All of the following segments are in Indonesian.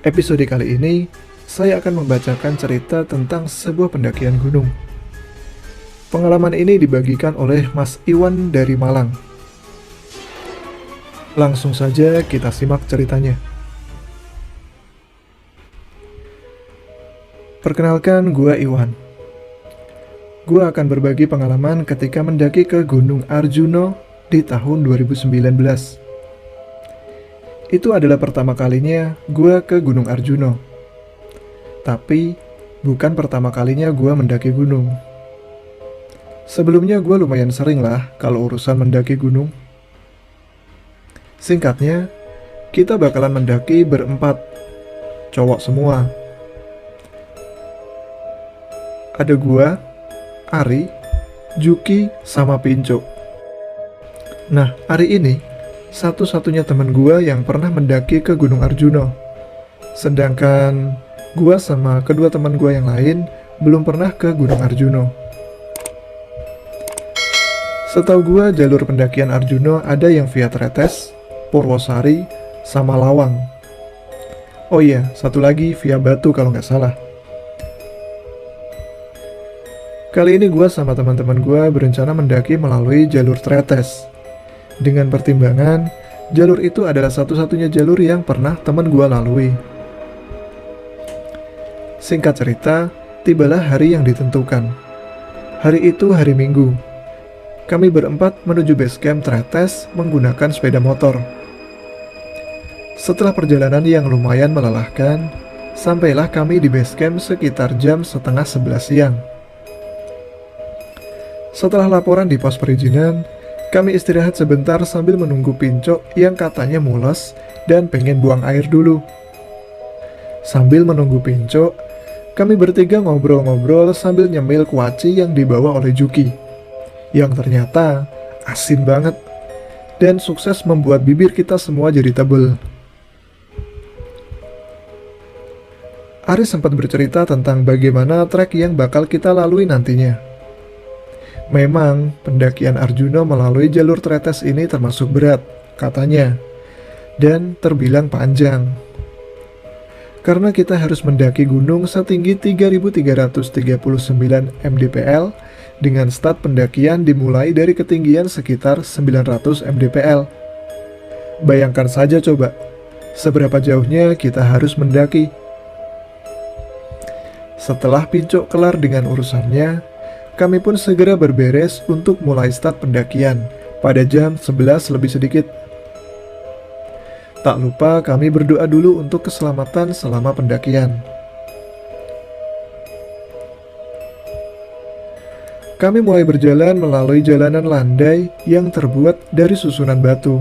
Episode kali ini, saya akan membacakan cerita tentang sebuah pendakian gunung. Pengalaman ini dibagikan oleh Mas Iwan dari Malang. Langsung saja kita simak ceritanya. Perkenalkan, gua Iwan. Gua akan berbagi pengalaman ketika mendaki ke Gunung Arjuno di tahun 2019. Itu adalah pertama kalinya gua ke Gunung Arjuno. Tapi, bukan pertama kalinya gua mendaki gunung. Sebelumnya gua lumayan sering lah kalau urusan mendaki gunung. Singkatnya, kita bakalan mendaki berempat, cowok semua. Ada gua, Ari, Juki, sama Pinco. Nah, Ari ini satu-satunya teman gua yang pernah mendaki ke Gunung Arjuno. Sedangkan gua sama kedua teman gua yang lain belum pernah ke Gunung Arjuno. Setahu gua jalur pendakian Arjuno ada yang via Tretes, Purwosari, sama Lawang. Oh iya, satu lagi via Batu kalau nggak salah. Kali ini gua sama teman-teman gua berencana mendaki melalui jalur Tretes. Dengan pertimbangan, jalur itu adalah satu-satunya jalur yang pernah teman gua lalui. Singkat cerita, tibalah hari yang ditentukan. Hari itu hari Minggu. Kami berempat menuju base camp Tretes menggunakan sepeda motor. Setelah perjalanan yang lumayan melelahkan, sampailah kami di base camp sekitar jam setengah 11 siang. Setelah laporan di pos perizinan, kami istirahat sebentar sambil menunggu Pinco yang katanya mules dan pengen buang air dulu. Sambil menunggu Pinco, kami bertiga ngobrol-ngobrol sambil nyemil kuaci yang dibawa oleh Juki, yang ternyata asin banget dan sukses membuat bibir kita semua jadi tebel. Ari sempat bercerita tentang bagaimana trek yang bakal kita lalui nantinya. Memang, pendakian Arjuno melalui jalur Tretes ini termasuk berat, katanya, dan terbilang panjang. Karena kita harus mendaki gunung setinggi 3.339 mdpl dengan start pendakian dimulai dari ketinggian sekitar 900 mdpl. Bayangkan saja coba, seberapa jauhnya kita harus mendaki. Setelah Pinco kelar dengan urusannya, kami pun segera berberes untuk mulai start pendakian pada jam 11 lebih sedikit. Tak lupa kami berdoa dulu untuk keselamatan selama pendakian. Kami mulai berjalan melalui jalanan landai yang terbuat dari susunan batu.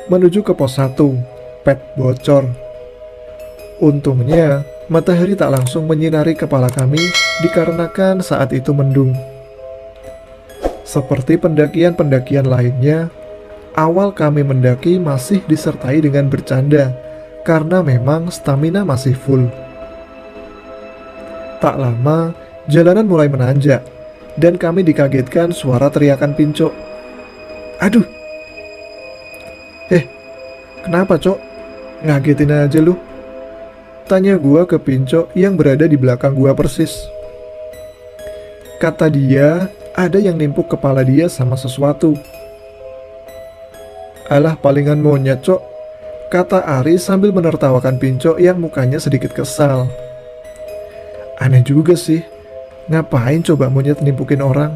Menuju ke pos 1, pet bocor. Untungnya, matahari tak langsung menyinari kepala kami dikarenakan saat itu mendung. Seperti pendakian-pendakian lainnya, awal kami mendaki masih disertai dengan bercanda karena memang stamina masih full. Tak lama, jalanan mulai menanjak dan kami dikagetkan suara teriakan Pinco. Aduh! Kenapa, Cok? Ngagetin aja lu. Tanya gua ke Pinco yang berada di belakang gua persis. Kata dia, ada yang nimpuk kepala dia sama sesuatu. Alah, palingan monyet, Cok, kata Ari sambil menertawakan Pinco yang mukanya sedikit kesal. Aneh juga sih, ngapain coba monyet nimpukin orang?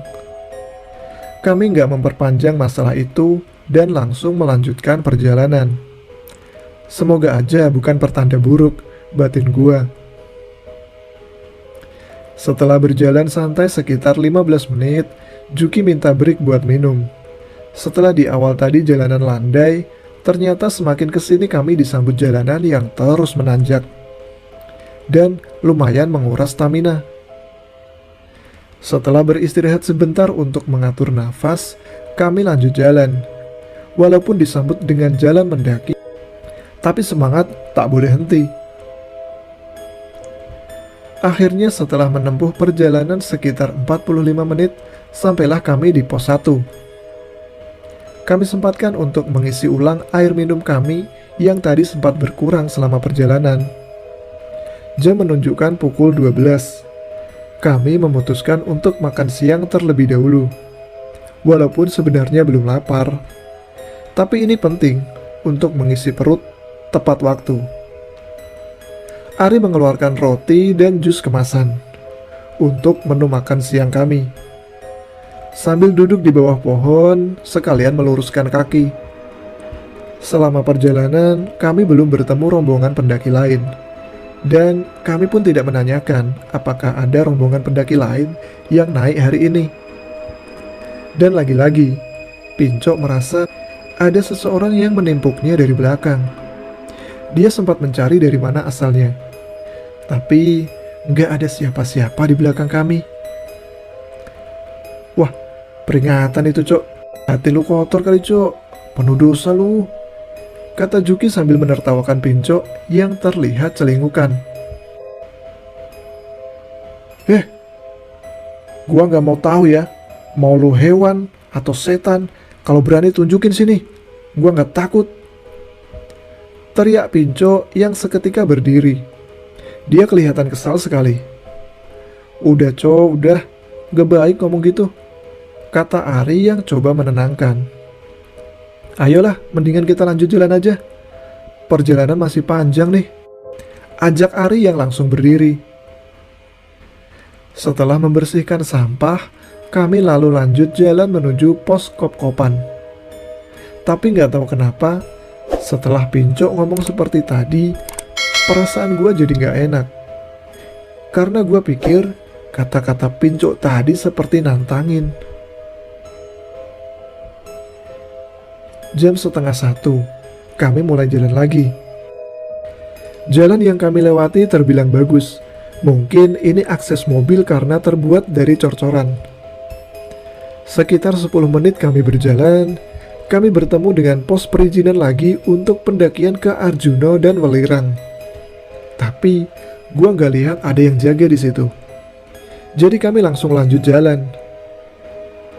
Kami nggak memperpanjang masalah itu dan langsung melanjutkan perjalanan. Semoga aja bukan pertanda buruk, batin gua. Setelah berjalan santai sekitar 15 menit, Juki minta break buat minum. Setelah di awal tadi jalanan landai, ternyata semakin kesini kami disambut jalanan yang terus menanjak dan lumayan menguras stamina. Setelah beristirahat sebentar untuk mengatur nafas, kami lanjut jalan. Walaupun disambut dengan jalan mendaki, tapi semangat tak boleh henti. Akhirnya setelah menempuh perjalanan sekitar 45 menit, sampailah kami di pos 1. Kami sempatkan untuk mengisi ulang air minum kami yang tadi sempat berkurang selama perjalanan. Jam menunjukkan pukul 12. Kami memutuskan untuk makan siang terlebih dahulu. Walaupun sebenarnya belum lapar. Tapi ini penting untuk mengisi perut tepat waktu. Ari mengeluarkan roti dan jus kemasan untuk menu makan siang kami. Sambil duduk di bawah pohon, sekalian meluruskan kaki. Selama perjalanan, kami belum bertemu rombongan pendaki lain. Dan kami pun tidak menanyakan apakah ada rombongan pendaki lain yang naik hari ini. Dan lagi-lagi, Pincok merasa ada seseorang yang menimpuknya dari belakang. Dia sempat mencari dari mana asalnya. Tapi nggak ada siapa-siapa di belakang kami. Wah, peringatan itu, Cok. Hati lu kotor kali, Cok. Penuh dosa lu, kata Juki sambil menertawakan Pincok yang terlihat celingukan. Gua nggak mau tahu ya. Mau lu hewan atau setan, kalau berani tunjukin sini. Gua nggak takut. Teriak Pincok yang seketika berdiri. Dia kelihatan kesal sekali. Udah, Cok, udah. Gak baik ngomong gitu, kata Ari yang coba menenangkan. Ayolah, mendingan kita lanjut jalan aja. Perjalanan masih panjang nih, ajak Ari yang langsung berdiri. Setelah membersihkan sampah, kami lalu lanjut jalan menuju pos kop-kopan. Tapi gak tahu kenapa, setelah Pincok ngomong seperti tadi, perasaan gue jadi gak enak. Karena gue pikir kata-kata Pincok tadi seperti nantangin. Jam 12:30, kami mulai jalan lagi. Jalan yang kami lewati terbilang bagus. Mungkin ini akses mobil karena terbuat dari cor-coran. Sekitar 10 menit kami berjalan, kami bertemu dengan pos perizinan lagi untuk pendakian ke Arjuna dan Welirang. Tapi gua nggak lihat ada yang jaga di situ. Jadi kami langsung lanjut jalan.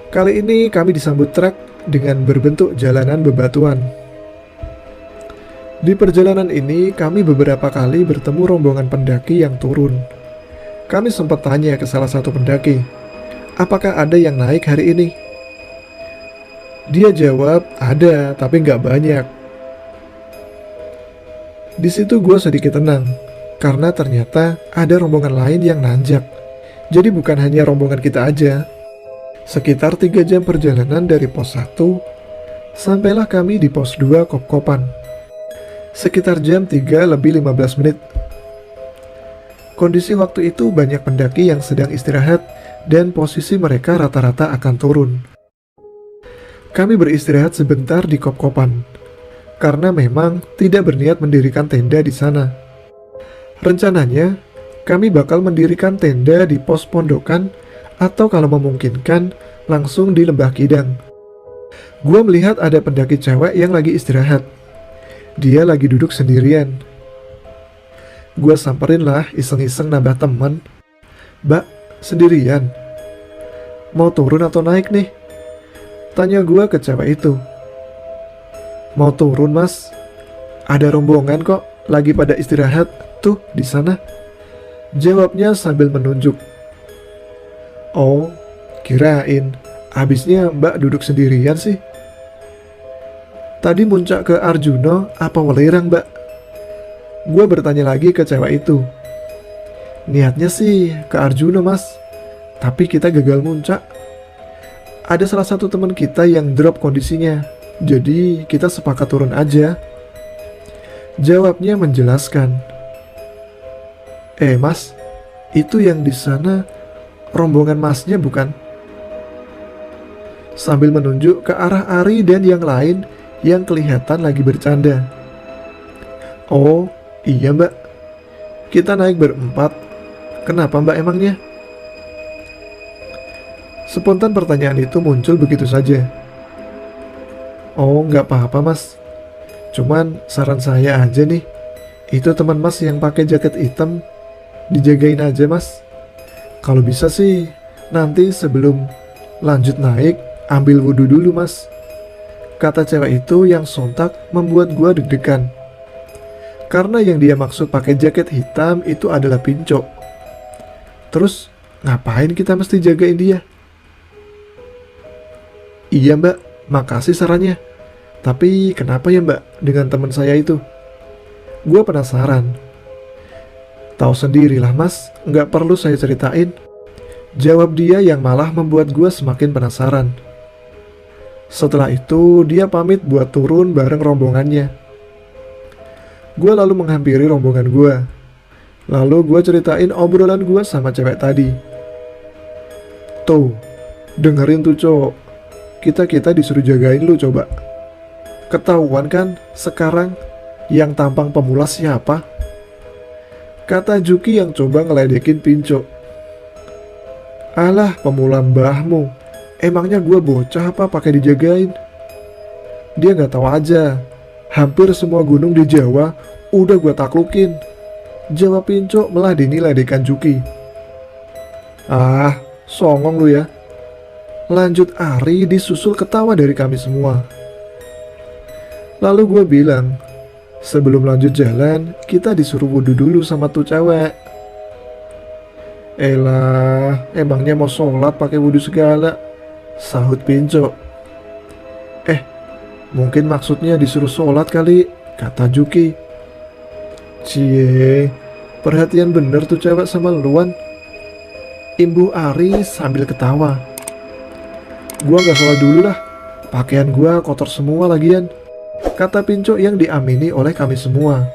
Kali ini kami disambut truk dengan berbentuk jalanan bebatuan. Di perjalanan ini kami beberapa kali bertemu rombongan pendaki yang turun. Kami sempat tanya ke salah satu pendaki, apakah ada yang naik hari ini? Dia jawab, ada, tapi nggak banyak. Di situ gue sedikit tenang, karena ternyata ada rombongan lain yang nanjak. Jadi bukan hanya rombongan kita aja. Sekitar 3 jam perjalanan dari pos 1, sampailah kami di pos 2 Kop-Kopan. Sekitar jam 3 lebih 15 menit. Kondisi waktu itu banyak pendaki yang sedang istirahat dan posisi mereka rata-rata akan turun. Kami beristirahat sebentar di Kop-Kopan, karena memang tidak berniat mendirikan tenda di sana. Rencananya, kami bakal mendirikan tenda di pos pondokan atau kalau memungkinkan langsung di Lembah Kidang. Gua melihat ada pendaki cewek yang lagi istirahat. Dia lagi duduk sendirian. Gua samperin lah iseng-iseng nambah teman. Mbak, sendirian? Mau turun atau naik nih? Tanya gua ke cewek itu. Mau turun, Mas. Ada rombongan kok, lagi pada istirahat tuh di sana. Jawabnya sambil menunjuk. Oh, kirain habisnya Mbak duduk sendirian sih. Tadi muncak ke Arjuna apa Welirang, Mbak? Gue bertanya lagi ke cewek itu. Niatnya sih ke Arjuna, Mas, tapi kita gagal muncak. Ada salah satu teman kita yang drop kondisinya, jadi kita sepakat turun aja. Jawabnya menjelaskan. Mas, itu yang di sana rombongan Masnya bukan? Sambil menunjuk ke arah Ari dan yang lain yang kelihatan lagi bercanda. Oh, iya Mbak. Kita naik berempat. Kenapa Mbak emangnya? Spontan pertanyaan itu muncul begitu saja. Oh, nggak apa-apa Mas. Cuman saran saya aja nih, itu teman Mas yang pakai jaket hitam, dijagain aja Mas. Kalau bisa sih, nanti sebelum lanjut naik, ambil wudhu dulu Mas. Kata cewek itu yang sontak membuat gua deg-degan. karena yang dia maksud pakai jaket hitam itu adalah Pinco. Terus ngapain kita mesti jagain dia? Iya mbak, makasih sarannya. Tapi kenapa ya mbak dengan teman saya itu? Gue penasaran. Tahu sendirilah mas, nggak perlu saya ceritain. Jawab dia yang malah membuat gue semakin penasaran. Setelah itu dia pamit buat turun bareng rombongannya. Gue lalu menghampiri rombongan gue. Lalu gue ceritain obrolan gue sama cewek tadi. Tuh, dengerin tuh cowok. Kita disuruh jagain lu coba. Ketahuan kan sekarang yang tampang pemula siapa? Kata Juki yang coba ngeledekin Pinco. Alah pemula mbahmu. Emangnya gue bocah apa pakai dijagain? Dia gak tahu aja. Hampir semua gunung di Jawa udah gue taklukin. Jawab Pinco malah dinilai-ledekan Juki. Ah, songong lu ya. Lanjut Ari disusul ketawa dari kami semua. Lalu gue bilang, sebelum lanjut jalan, kita disuruh wudhu dulu sama tuh cewek. Elah, emangnya mau sholat pakai wudhu segala? Sahut Pinco. Mungkin maksudnya disuruh sholat kali, kata Juki. Cie, perhatian bener tuh cewek sama luan. Imbu Ari sambil ketawa. Gua gak sholat dulu lah, pakaian gua kotor semua lagian, kata Pinco yang diamini oleh kami semua.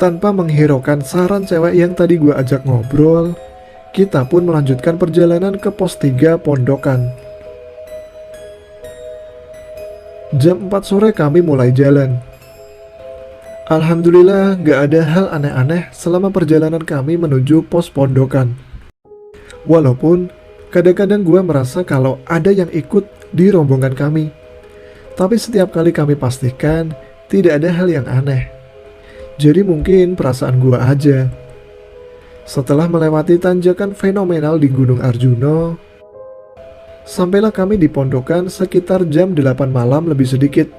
Tanpa menghiraukan saran cewek yang tadi gua ajak ngobrol, kita pun melanjutkan perjalanan ke pos 3 Pondokan. Jam 4 sore kami mulai jalan. Alhamdulillah gak ada hal aneh-aneh selama perjalanan kami menuju pos Pondokan. Walaupun kadang-kadang gue merasa kalau ada yang ikut di rombongan kami. Tapi setiap kali kami pastikan tidak ada hal yang aneh. Jadi mungkin perasaan gue aja. Setelah melewati tanjakan fenomenal di Gunung Arjuno, sampailah kami di Pondokan sekitar jam 8 malam lebih sedikit.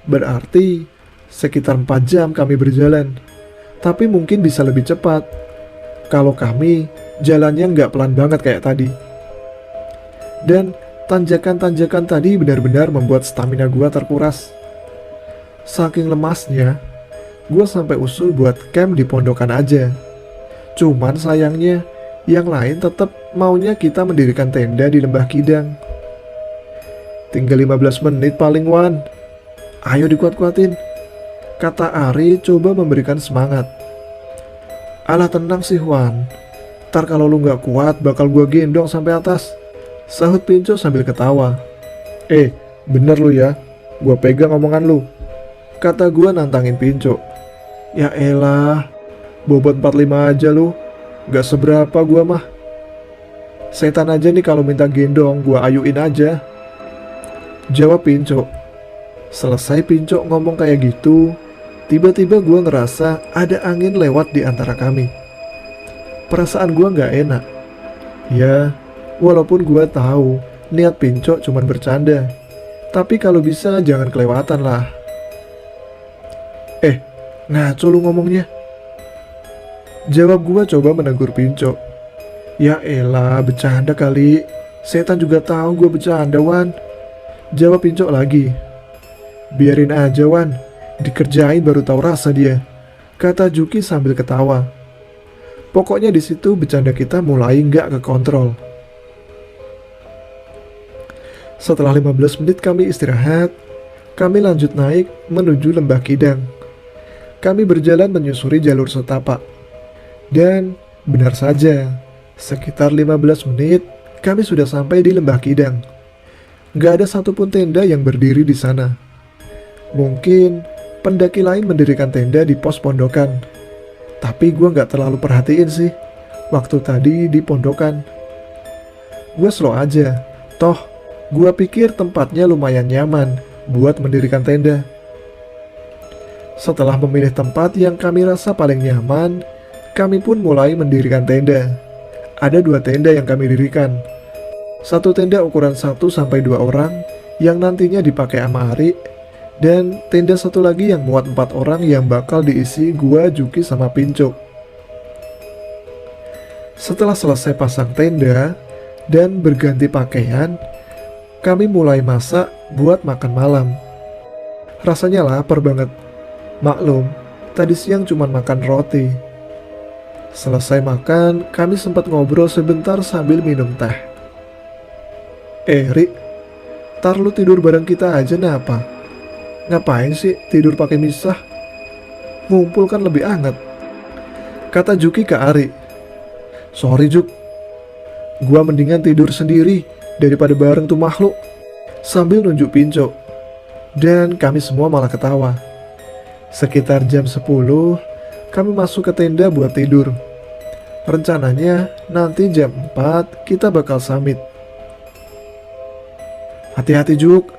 Berarti sekitar 4 jam kami berjalan. Tapi mungkin bisa lebih cepat kalau kami jalannya nggak pelan banget kayak tadi. Dan tanjakan-tanjakan tadi benar-benar membuat stamina gue terkuras. Saking lemasnya, gue sampai usul buat camp di Pondokan aja. Cuman sayangnya, yang lain tetap maunya kita mendirikan tenda di Lembah Kidang. Tinggal 15 menit paling Wan. Ayo dikuat-kuatin, kata Ari coba memberikan semangat. Alah tenang sih Wan, ntar kalau lu gak kuat bakal gua gendong sampai atas, sahut Pinco sambil ketawa. Bener lu ya, gua pegang omongan lu, kata gua nantangin Pinco. Ya elah, bobot 45 aja lu, gak seberapa gua mah. Setan aja nih kalau minta gendong, gua ayuin aja, jawab Pinco. Selesai Pinco ngomong kayak gitu, tiba-tiba gue ngerasa ada angin lewat di antara kami. Perasaan gue gak enak. Ya, walaupun gue tahu niat Pinco cuma bercanda, tapi kalau bisa jangan kelewatan lah. Ngaco lu ngomongnya, jawab gue coba menegur Pinco. Ya elah, bercanda kali. Setan juga tahu gue bercanda Wan, jawab Pinco lagi. Biarin aja Wan, dikerjain baru tahu rasa dia, kata Juki sambil ketawa. Pokoknya di situ bercanda kita mulai nggak kekontrol. Setelah 15 menit kami istirahat, kami lanjut naik menuju Lembah Kidang. Kami berjalan menyusuri jalur setapak. Dan benar saja, sekitar 15 menit kami sudah sampai di Lembah Kidang. Gak ada satupun tenda yang berdiri di sana. Mungkin pendaki lain mendirikan tenda di pos Pondokan, tapi gue gak terlalu perhatiin sih waktu tadi di Pondokan. Gue slow aja, toh gue pikir tempatnya lumayan nyaman buat mendirikan tenda. Setelah memilih tempat yang kami rasa paling nyaman, kami pun mulai mendirikan tenda. Ada 2 tenda yang kami dirikan. Satu tenda ukuran 1-2 orang yang nantinya dipakai sama Ari, dan tenda satu lagi yang muat 4 orang yang bakal diisi gua, Juki, sama Pinco. Setelah selesai pasang tenda dan berganti pakaian, kami mulai masak buat makan malam. Rasanya lapar banget. Maklum, tadi siang cuma makan roti. Selesai makan, kami sempat ngobrol sebentar sambil minum teh. Rik, tar lu tidur bareng kita aja napa? Ngapain sih tidur pakai misah? Ngumpul kan lebih anget, kata Juki ke Ari. Sorry Juk, gua mendingan tidur sendiri daripada bareng tuh makhluk, sambil nunjuk Pinco. Dan kami semua malah ketawa. Sekitar jam 10, kami masuk ke tenda buat tidur. Rencananya nanti jam 4 kita bakal summit. Hati-hati Juk,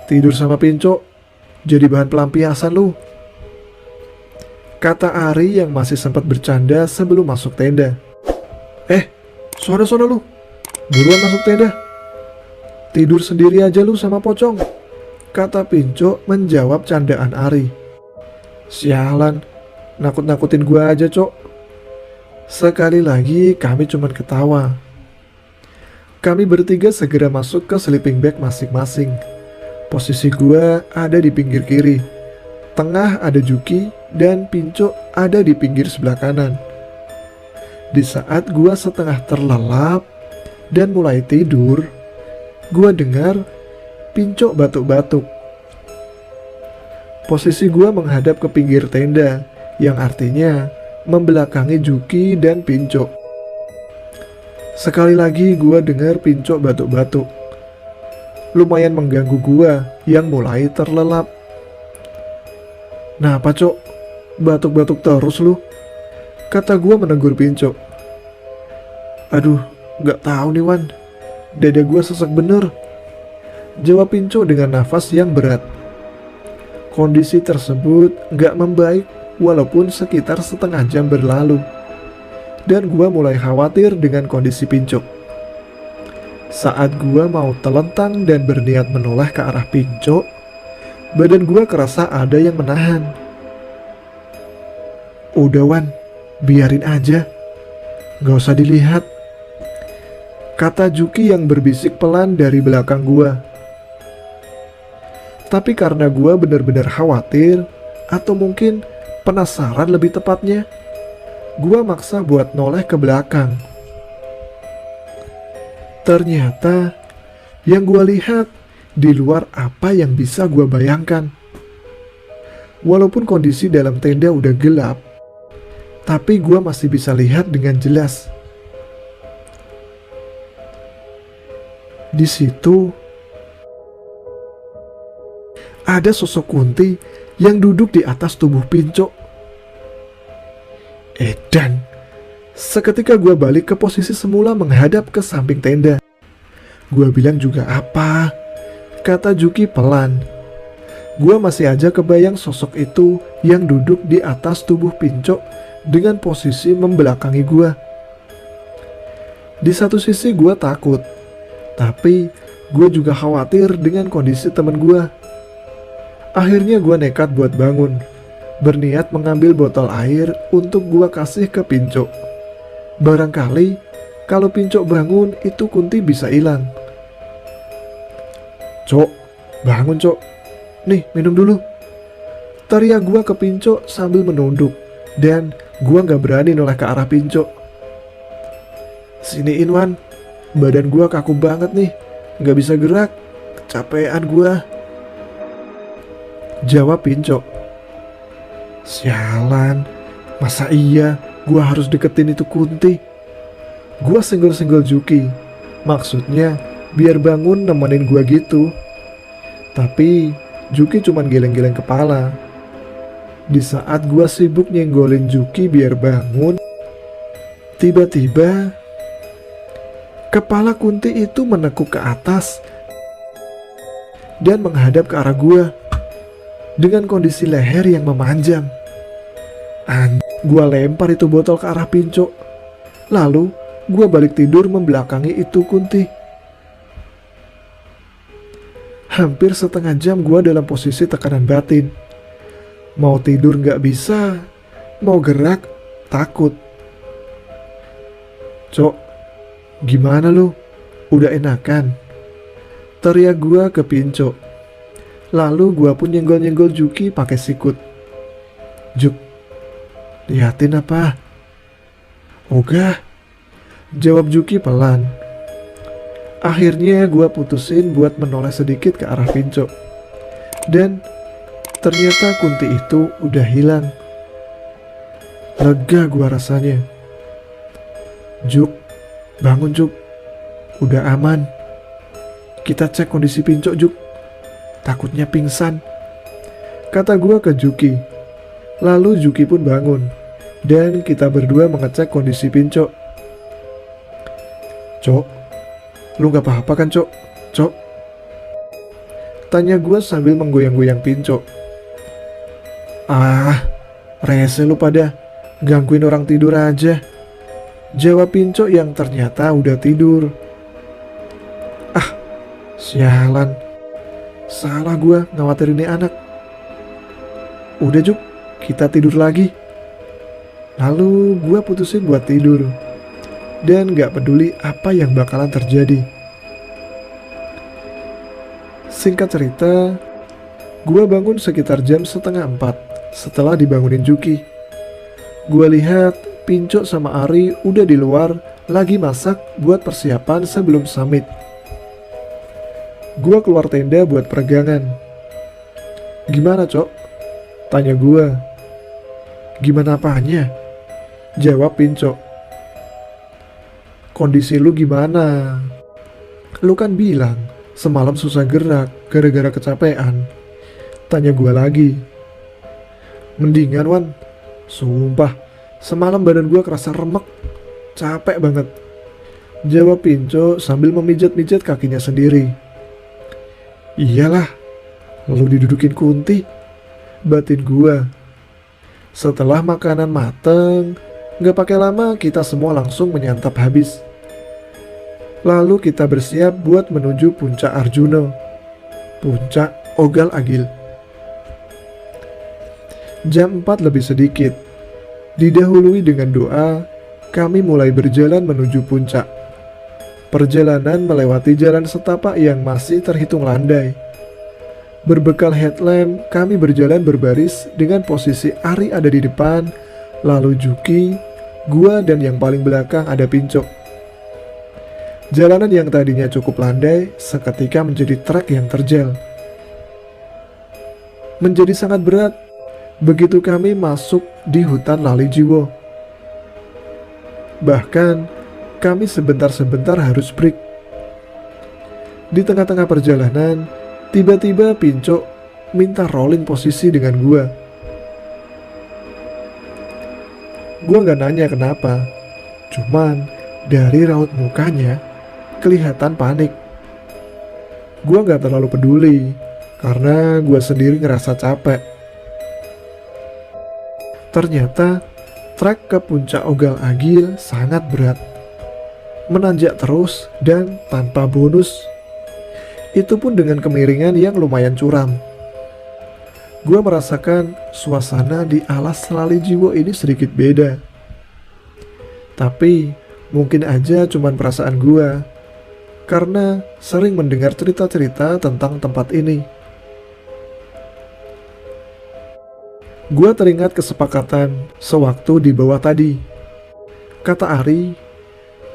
tidur sama Pinco jadi bahan pelampiasan lu, kata Ari yang masih sempat bercanda sebelum masuk tenda. Sono lu, buruan masuk tenda. Tidur sendiri aja lu sama pocong, kata Pinco menjawab candaan Ari. Sialan, nakut-nakutin gua aja Cok. Sekali lagi kami cuman ketawa. Kami bertiga segera masuk ke sleeping bag masing-masing. Posisi gua ada di pinggir kiri, tengah ada Juki, dan Pinco ada di pinggir sebelah kanan. Di saat gua setengah terlelap dan mulai tidur, gua dengar Pinco batuk-batuk. Posisi gua menghadap ke pinggir tenda, yang artinya membelakangi Juki dan Pinco. Sekali lagi gua dengar Pinco batuk-batuk. Lumayan mengganggu gua yang mulai terlelap. Napa Cok? Batuk-batuk terus lu? Kata gua menegur Pinco. Aduh, gak tahu nih Wan, dada gua sesek bener, jawab Pinco dengan nafas yang berat. Kondisi tersebut gak membaik walaupun sekitar setengah jam berlalu, dan gua mulai khawatir dengan kondisi Pinco. Saat gua mau telentang dan berniat menoleh ke arah Pinco, badan gua kerasa ada yang menahan. Udah Wan, biarin aja, gak usah dilihat, kata Juki yang berbisik pelan dari belakang gua. Tapi karena gua benar-benar khawatir, atau mungkin penasaran lebih tepatnya, gua maksa buat noleh ke belakang. Ternyata yang gua lihat di luar apa yang bisa gua bayangkan. Walaupun kondisi dalam tenda udah gelap, tapi gua masih bisa lihat dengan jelas. Di situ ada sosok Kunti yang duduk di atas tubuh Pinco. Edan, seketika gue balik ke posisi semula menghadap ke samping tenda. Gue bilang juga apa? Kata Juki pelan. Gue masih aja kebayang sosok itu yang duduk di atas tubuh Pinco dengan posisi membelakangi gue. Di satu sisi gue takut, tapi gue juga khawatir dengan kondisi temen gue. Akhirnya gue nekat buat bangun, berniat mengambil botol air untuk gue kasih ke Pinco. Barangkali kalau Pinco bangun itu Kunti bisa hilang. Cok, bangun Cok, nih minum dulu, teriak gue ke Pinco sambil menunduk, dan gue gak berani noleh ke arah Pinco. Siniin Wan, badan gue kaku banget nih, gak bisa gerak, kecapean gue, jawab Pinco. Sialan, masa iya gue harus deketin itu Kunti? Gue senggol-senggol Juki, maksudnya biar bangun nemenin gue gitu. Tapi Juki cuman geleng-geleng kepala. Di saat gue sibuk nyenggolin Juki biar bangun, tiba-tiba kepala Kunti itu menekuk ke atas dan menghadap ke arah gue dengan kondisi leher yang memanjang. Gue lempar itu botol ke arah Pinco, lalu gue balik tidur membelakangi itu Kunti. Hampir setengah jam gue dalam posisi tekanan batin. Mau tidur gak bisa, mau gerak takut. Cok, gimana lu? Udah enakan? Teriak gue ke Pinco. Lalu gue pun nyenggol-nyenggol Juki pakai sikut. Juk, liatin apa? Ogah, jawab Juki pelan. Akhirnya gue putusin buat menoleh sedikit ke arah Pinco. Dan ternyata kunti itu udah hilang. Lega gue rasanya. Juk, bangun Juk. Udah aman. Kita cek kondisi Pinco Juk. Takutnya pingsan, kata gue ke Juki. Lalu Juki pun bangun. Dan kita berdua mengecek kondisi Pinco. Cok, lu gak apa-apa kan Cok? Cok, tanya gue sambil menggoyang-goyang Pinco. Ah, rese lu pada, gangguin orang tidur aja, jawab Pinco yang ternyata udah tidur. Ah, sialan, salah gue ngawatirin anak. Udah Juk, kita tidur lagi. Lalu gue putusin buat tidur. Dan gak peduli apa yang bakalan terjadi. Singkat cerita, gue bangun sekitar jam 3:30 setelah dibangunin Juki. Gue lihat Pinco sama Ari udah di luar lagi masak buat persiapan sebelum summit. Gue keluar tenda buat peregangan. Gimana Cok? Tanya gue. Gimana apanya? Jawab Pinco. Kondisi lu gimana? Lu kan bilang semalam susah gerak gara-gara kecapean. Tanya gue lagi. Mendingan Wan. Sumpah, semalam badan gue kerasa remek. Capek banget. Jawab Pinco sambil memijat-mijat kakinya sendiri. Iyalah, lalu didudukin kunti. Batin gue. Setelah makanan mateng, gak pakai lama kita semua langsung menyantap habis. Lalu kita bersiap buat menuju puncak Arjuna, puncak Ogal Agil. Jam 4 lebih sedikit. Didahului dengan doa, kami mulai berjalan menuju puncak. Perjalanan melewati jalan setapak yang masih terhitung landai. Berbekal headlamp, kami berjalan berbaris dengan posisi Ari ada di depan, lalu Juki, gua dan yang paling belakang ada Pinco. Jalanan yang tadinya cukup landai seketika menjadi trek yang terjal. Menjadi sangat berat begitu kami masuk di hutan Lali Jiwo. Bahkan kami sebentar-sebentar harus break. Di tengah-tengah perjalanan, tiba-tiba Pinco minta rolling posisi dengan gua. Gua gak nanya kenapa, cuman dari raut mukanya kelihatan panik. Gua gak terlalu peduli karena gua sendiri ngerasa capek. Ternyata trek ke puncak Ogal Agil sangat berat, menanjak terus dan tanpa bonus. Itu pun dengan kemiringan yang lumayan curam. Gua merasakan suasana di alas Lali Jiwo ini sedikit beda. Tapi mungkin aja cuman perasaan gua, karena sering mendengar cerita-cerita tentang tempat ini. Gua teringat kesepakatan sewaktu di bawah tadi. Kata Ari,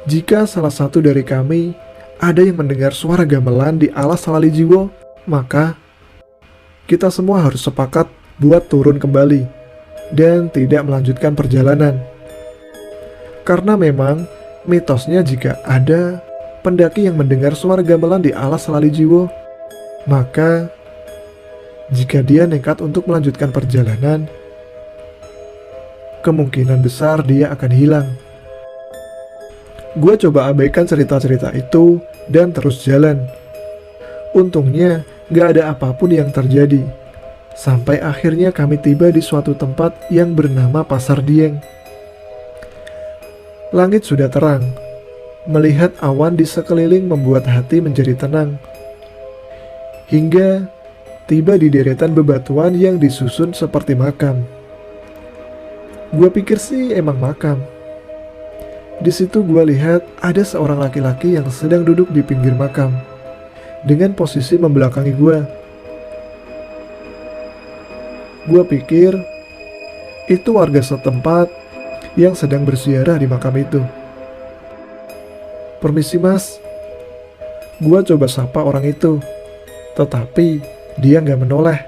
jika salah satu dari kami ada yang mendengar suara gamelan di alas Lali Jiwo, maka kita semua harus sepakat buat turun kembali dan tidak melanjutkan perjalanan. Karena memang mitosnya jika ada pendaki yang mendengar suara gamelan di alas Lali Jiwo, maka jika dia nekat untuk melanjutkan perjalanan, kemungkinan besar dia akan hilang. Gue coba abaikan cerita-cerita itu dan terus jalan. Untungnya gak ada apapun yang terjadi. Sampai akhirnya kami tiba di suatu tempat yang bernama Pasar Dieng. Langit sudah terang. Melihat awan di sekeliling membuat hati menjadi tenang. hingga tiba di deretan bebatuan yang disusun seperti makam. Gua pikir sih emang makam. Di situ gua lihat ada seorang laki-laki yang sedang duduk di pinggir makam dengan posisi membelakangi gua. Gua pikir itu warga setempat yang sedang berziarah di makam itu. "Permisi mas." Gua coba sapa orang itu, tetapi dia gak menoleh.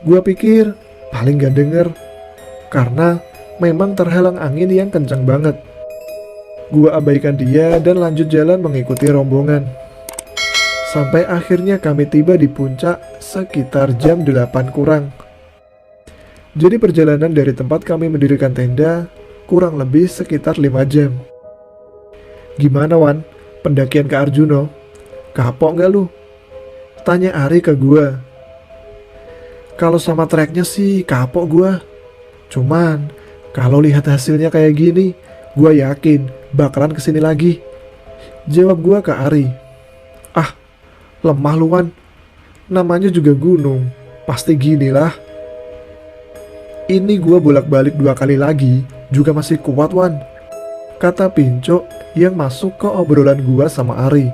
Gua pikir paling gak denger, karena memang terhalang angin yang kencang banget. Gua abaikan dia dan lanjut jalan mengikuti rombongan. Sampai akhirnya kami tiba di puncak sekitar jam 8 kurang. Jadi perjalanan dari tempat kami mendirikan tenda kurang lebih sekitar 5 jam. "Gimana Wan, pendakian ke Arjuno? Kapok gak lu?" tanya Ari ke gua. "Kalau sama treknya sih kapok gua. Cuman kalau lihat hasilnya kayak gini, gua yakin bakalan kesini lagi," jawab gua ke Ari. "Ah, lemah lu Wan. Namanya juga gunung, pasti ginilah." "Ini gua bolak-balik 2 kali lagi juga masih kuat Wan," kata Pinco yang masuk ke obrolan gua sama Ari.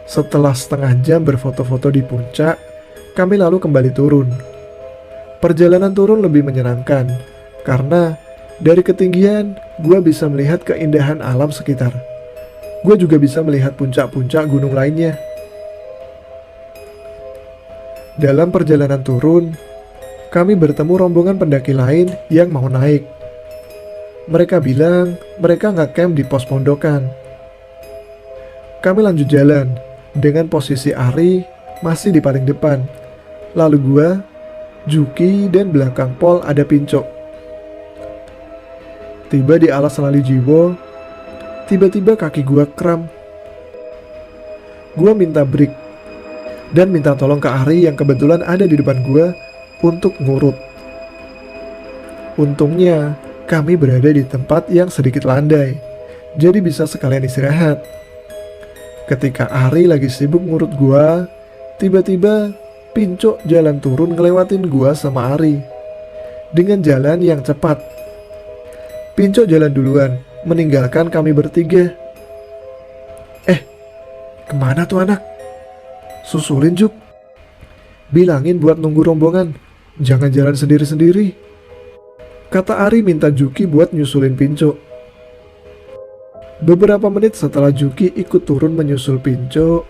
Setelah setengah jam berfoto-foto di puncak, kami lalu kembali turun. Perjalanan turun lebih menyenangkan karena dari ketinggian gua bisa melihat keindahan alam sekitar. Gua juga bisa melihat puncak-puncak gunung lainnya. Dalam perjalanan turun, kami bertemu rombongan pendaki lain yang mau naik. Mereka bilang mereka nggak camp di pos pondokan. Kami lanjut jalan dengan posisi Ari masih di paling depan. Lalu gua, Juki, dan belakang Pol ada Pinco. Tiba di alas Lali Jiwo, tiba-tiba kaki gua kram. Gua minta break dan minta tolong ke Ari yang kebetulan ada di depan gua untuk ngurut. Untungnya kami berada di tempat yang sedikit landai, jadi bisa sekalian istirahat. Ketika Ari lagi sibuk ngurut gua, tiba-tiba Pinco jalan turun ngelewatin gua sama Ari dengan jalan yang cepat. Pinco jalan duluan, meninggalkan kami bertiga. Kemana tuh anak? Susulin Juk. Bilangin buat nunggu rombongan, jangan jalan sendiri-sendiri, kata Ari minta Juki buat nyusulin Pinco. Beberapa menit setelah Juki ikut turun menyusul Pinco,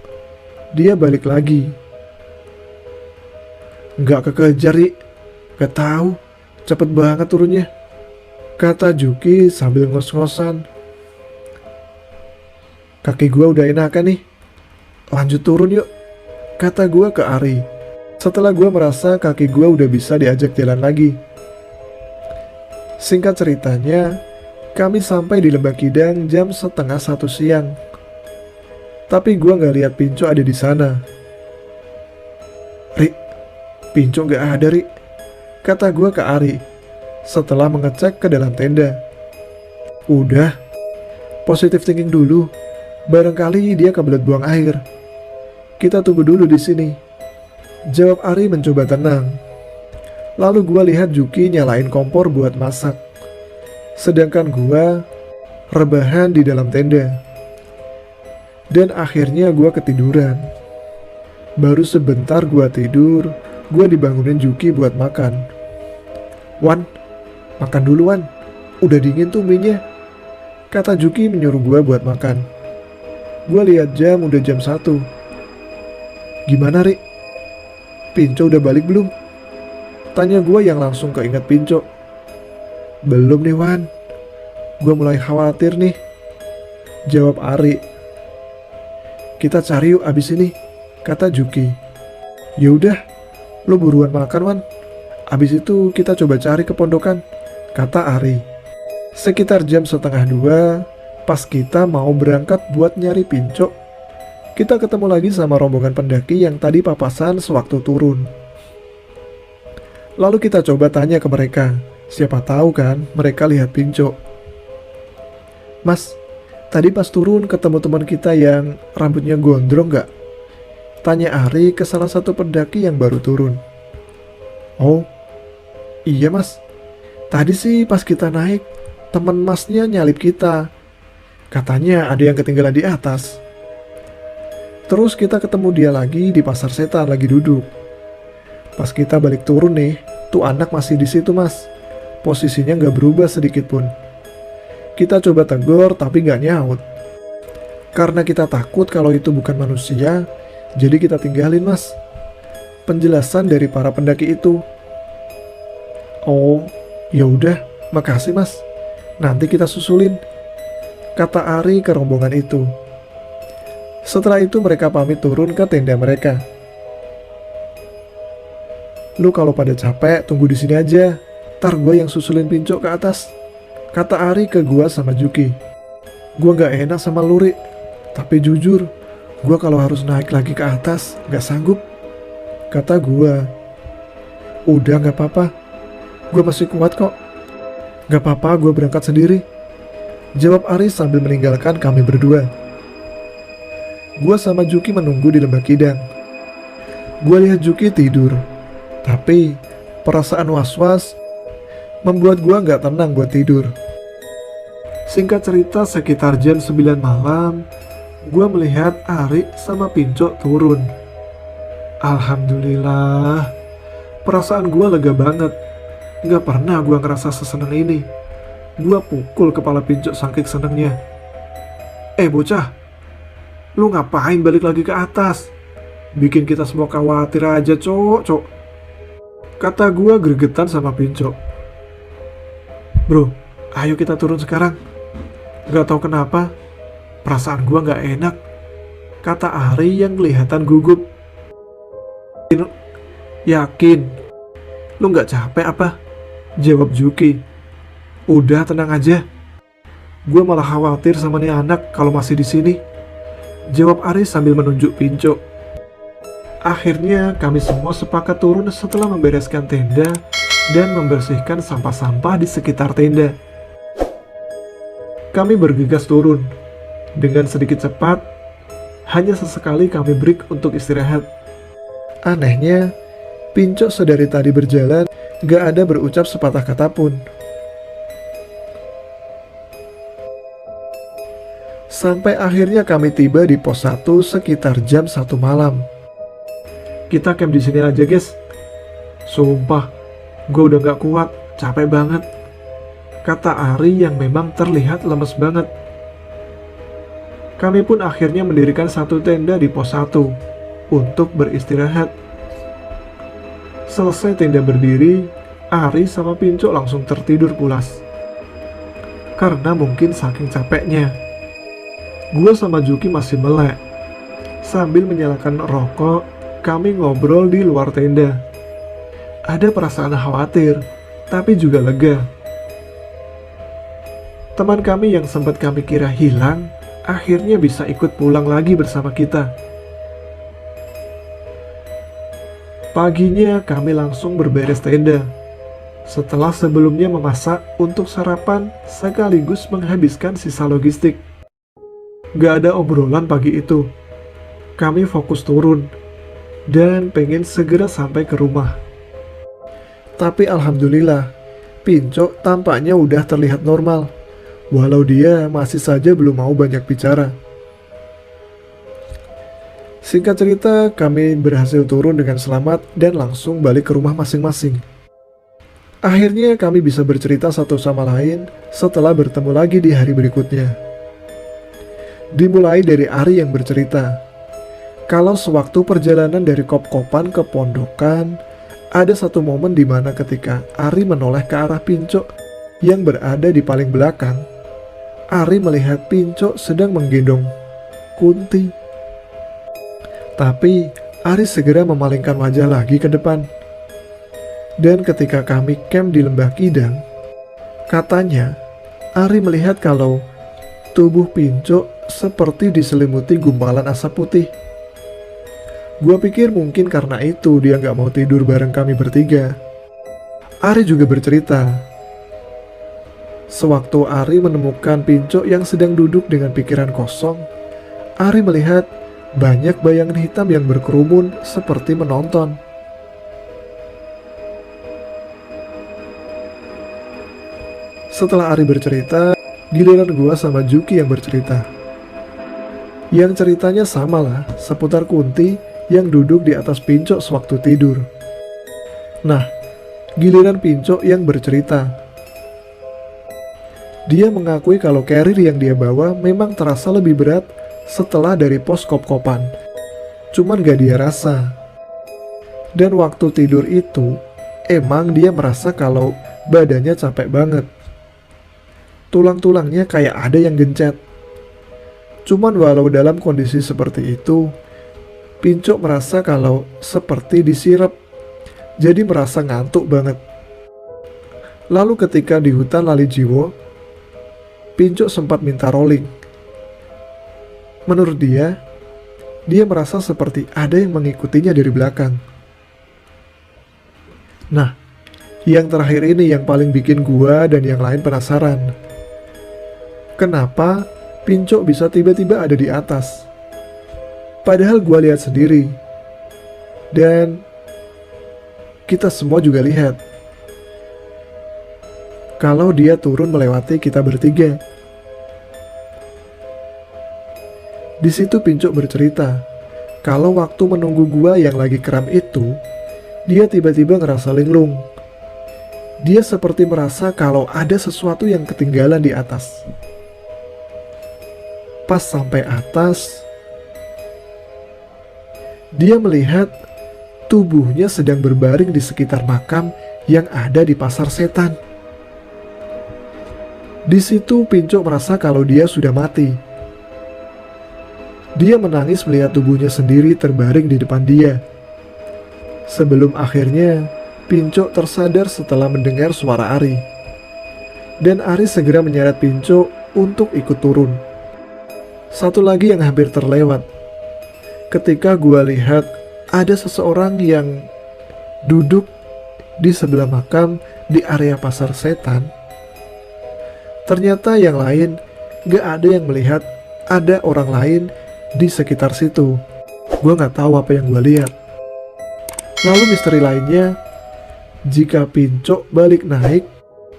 dia balik lagi. "Nggak kekejar, Ri. Gak tahu, cepet banget turunnya," kata Juki sambil ngos-ngosan. "Kaki gua udah enakan nih, lanjut turun yuk," kata gua ke Ari. Setelah gua merasa kaki gua udah bisa diajak jalan lagi. Singkat ceritanya, kami sampai di Lembah Kidang jam 12:30 siang. Tapi gua nggak lihat Pinco ada di sana. "Ri, Pinco nggak ada, Ri," kata gua ke Ari setelah mengecek ke dalam tenda. "Udah, positive thinking dulu. Barangkali dia kebelet buang air. Kita tunggu dulu di sini," jawab Ari mencoba tenang. Lalu gua lihat Juki nyalain kompor buat masak, sedangkan gua rebahan di dalam tenda. Dan akhirnya gua ketiduran. Baru sebentar gua tidur, gua dibangunin Juki buat makan. "Wan, makan dulu Wan, udah dingin tuh mie-nya," kata Juki menyuruh gua buat makan. Gua lihat jam udah jam 1. "Gimana Ri? Pinco udah balik belum?" tanya gua yang langsung keinget Pinco. "Belum nih Wan, gua mulai khawatir nih," jawab Ari. "Kita cari yuk abis ini," kata Juki. "Yaudah, lo buruan makan Wan, abis itu kita coba cari ke pondokan," kata Ari. Sekitar jam 1:30, pas kita mau berangkat buat nyari Pinco, kita ketemu lagi sama rombongan pendaki yang tadi papasan sewaktu turun. Lalu kita coba tanya ke mereka, siapa tahu kan mereka lihat Pinco. "Mas, tadi pas turun ketemu teman kita yang rambutnya gondrong gak?" Tanya Ari ke salah satu pendaki yang baru turun. Oh, iya mas. Tadi sih pas kita naik, teman masnya nyalip kita. Katanya ada yang ketinggalan di atas. Terus kita ketemu dia lagi di pasar setan lagi duduk. Pas kita balik turun nih, tuh anak masih di situ mas. Posisinya nggak berubah sedikit pun. Kita coba tegur tapi nggak nyaut. Karena kita takut kalau itu bukan manusia, jadi kita tinggalin mas. Penjelasan dari para pendaki itu. Oh, ya udah, makasih mas. Nanti kita susulin, kata Ari ke rombongan itu. Setelah itu mereka pamit turun ke tenda mereka. Lu kalau pada capek tunggu di sini aja. Ntar gue yang susulin Pinco ke atas, kata Ari ke gua sama Juki. Gua gak enak sama lu, Ri. Tapi jujur, gua kalau harus naik lagi ke atas gak sanggup, kata gua. Udah gak apa-apa, gua masih kuat kok. Gak apa-apa, gua berangkat sendiri, jawab Ari sambil meninggalkan kami berdua. Gua sama Juki menunggu di lembah kidang. Gua lihat Juki tidur, tapi perasaan was-was membuat gua gak tenang buat tidur. Singkat cerita, sekitar jam 9 malam, gua melihat Ari sama Pinco turun. Alhamdulillah, perasaan gua lega banget. Gak pernah gua ngerasa seseneng ini. Gua pukul kepala Pinco saking senengnya. Bocah, lu ngapain balik lagi ke atas? Bikin kita semua khawatir aja, cok, kata gua gregetan sama Pinco. Bro, ayo kita turun sekarang. Gak tahu kenapa, perasaan gua gak enak, kata Ari yang kelihatan gugup. Yakin? Lu gak capek apa? Jawab Juki. Udah, tenang aja. Gua malah khawatir sama nih anak kalau masih di sini, jawab Ari sambil menunjuk Pinco. Akhirnya kami semua sepakat turun setelah membereskan tenda dan membersihkan sampah-sampah di sekitar tenda. Kami bergegas turun. Dengan sedikit cepat, hanya sesekali kami break untuk istirahat. Anehnya, Pinco sedari tadi berjalan, gak ada berucap sepatah kata pun. Sampai akhirnya kami tiba di pos 1 sekitar jam 1 malam. Kita camp di sini aja guys. Sumpah, gue udah gak kuat, capek banget, kata Ari yang memang terlihat lemes banget. Kami pun akhirnya mendirikan satu tenda di pos 1 untuk beristirahat. Selesai tenda berdiri, Ari sama Pinco langsung tertidur pulas. Karena mungkin saking capeknya. Gue sama Juki masih melek. Sambil menyalakan rokok, kami ngobrol di luar tenda. Ada perasaan khawatir, tapi juga lega. Teman kami yang sempat kami kira hilang, akhirnya bisa ikut pulang lagi bersama kita. Paginya kami langsung berberes tenda. Setelah sebelumnya memasak untuk sarapan sekaligus menghabiskan sisa logistik. Gak ada obrolan pagi itu. Kami fokus turun dan pengen segera sampai ke rumah. Tapi alhamdulillah, Pinco tampaknya udah terlihat normal, walau dia masih saja belum mau banyak bicara. Singkat cerita, kami berhasil turun dengan selamat dan langsung balik ke rumah masing-masing. Akhirnya kami bisa bercerita satu sama lain setelah bertemu lagi di hari berikutnya. Dimulai dari Ari yang bercerita, kalau sewaktu perjalanan dari Kop-Kopan ke Pondokan, ada satu momen di mana ketika Ari menoleh ke arah Pinco yang berada di paling belakang, Ari melihat Pinco sedang menggendong Kunti. Tapi Ari segera memalingkan wajah lagi ke depan. Dan ketika kami camp di lembah Kidang, katanya Ari melihat kalau tubuh Pinco seperti diselimuti gumpalan asap putih. Gua pikir mungkin karena itu dia gak mau tidur bareng kami bertiga. Ari juga bercerita, sewaktu Ari menemukan Pinco yang sedang duduk dengan pikiran kosong, Ari melihat Banyak bayangan hitam yang berkerumun seperti menonton. Setelah Ari bercerita, giliran gua sama Juki yang bercerita. Yang ceritanya sama lah, seputar Kunti yang duduk di atas Pincok sewaktu tidur. Nah, giliran Pincok yang bercerita. Dia mengakui kalau carrier yang dia bawa memang terasa lebih berat setelah dari pos kop-kopan. Cuman gak dia rasa. Dan waktu tidur itu, emang dia merasa kalau badannya capek banget. Tulang-tulangnya kayak ada yang gencet. Cuman walau dalam kondisi seperti itu, Pincok merasa kalau seperti disirep. Jadi merasa ngantuk banget. Lalu ketika di hutan Lali Jiwo, Pincok sempat minta rolling. Menurut dia merasa seperti ada yang mengikutinya dari belakang. Nah, yang terakhir ini yang paling bikin gua dan yang lain penasaran. Kenapa Pincok bisa tiba-tiba ada di atas? Padahal gua lihat sendiri. Dan kita semua juga lihat kalau dia turun melewati kita bertiga. Di situ Pincok bercerita kalau waktu menunggu gua yang lagi kram itu, dia tiba-tiba ngerasa linglung. Dia seperti merasa kalau ada sesuatu yang ketinggalan di atas. Pas sampai atas, dia melihat tubuhnya sedang berbaring di sekitar makam yang ada di pasar setan. Di situ Pincok merasa kalau dia sudah mati. Dia menangis melihat tubuhnya sendiri terbaring di depan dia. Sebelum akhirnya Pincok tersadar setelah mendengar suara Ari. Dan Ari segera menyeret Pincok untuk ikut turun. Satu lagi yang hampir terlewat. Ketika gua lihat ada seseorang yang duduk di sebelah makam di area pasar setan. Ternyata yang lain gak ada yang melihat ada orang lain di sekitar situ. Gua gak tahu apa yang gua lihat. Lalu misteri lainnya, jika Pincok balik naik,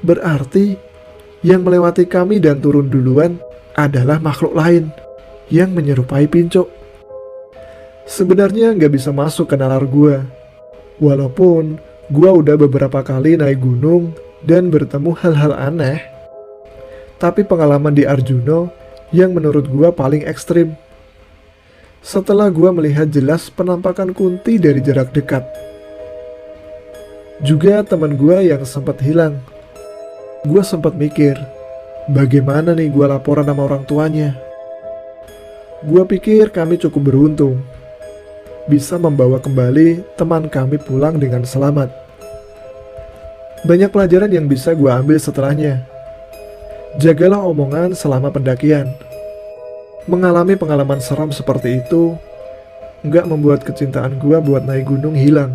berarti yang melewati kami dan turun duluan adalah makhluk lain yang menyerupai Pincok. Sebenarnya gak bisa masuk ke nalar gua. Walaupun gua udah beberapa kali naik gunung dan bertemu hal-hal aneh, tapi pengalaman di Arjuno yang menurut gua paling ekstrim. Setelah gua melihat jelas penampakan Kunti dari jarak dekat. Juga teman gua yang sempat hilang. Gua sempat mikir, bagaimana nih gua laporan sama orang tuanya. Gua pikir kami cukup beruntung bisa membawa kembali teman kami pulang dengan selamat. Banyak pelajaran yang bisa gua ambil setelahnya. Jagalah omongan selama pendakian. Mengalami pengalaman seram seperti itu nggak membuat kecintaan gua buat naik gunung hilang.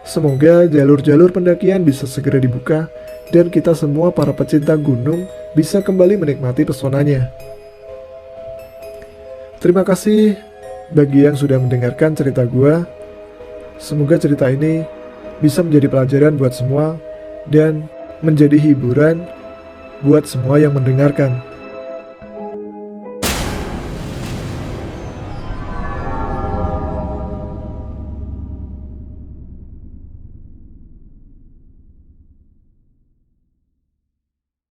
Semoga jalur-jalur pendakian bisa segera dibuka dan kita semua para pecinta gunung bisa kembali menikmati pesonanya. Terima kasih bagi yang sudah mendengarkan cerita gua. Semoga cerita ini bisa menjadi pelajaran buat semua dan menjadi hiburan buat semua yang mendengarkan.